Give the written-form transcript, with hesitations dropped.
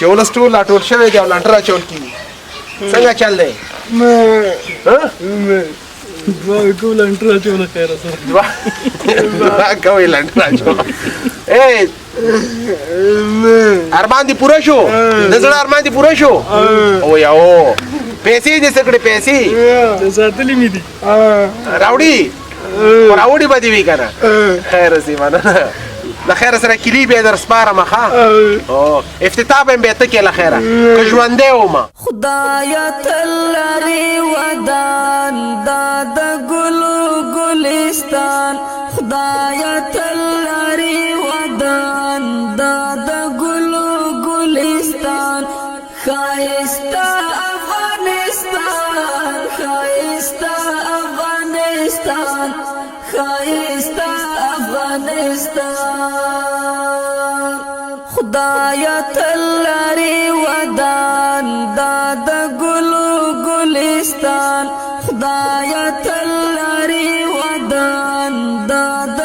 چې ولس ټول راټول شوی دی او لنډه راچول کېږي څنګه چل دی دعا کوو لنډه راچوله خیره سره دعا کوئ لنډه راچول ارمان دې پوره شو د زړه ارمان دې پوره شو او یو پیسې دې څه کړې پیسې ساتلې مې دي راوړي به دې وي که نه خیر سي مننه له خیره سره کلي بیا در سپارم ښه افتتاح به مې بیا ته کې له خیره که ژوندی ومه خدایه تل لرې ودان دا د ګلو ګلستان خدایه تل لرې ودان دا د ګلو ګلستان ښایسته افغانستان ښایسته افغانستان ښایسته افغانستان خدایه تل لرې ودان دا د ګلو ګلستان خدایه تل لرې ودان دا د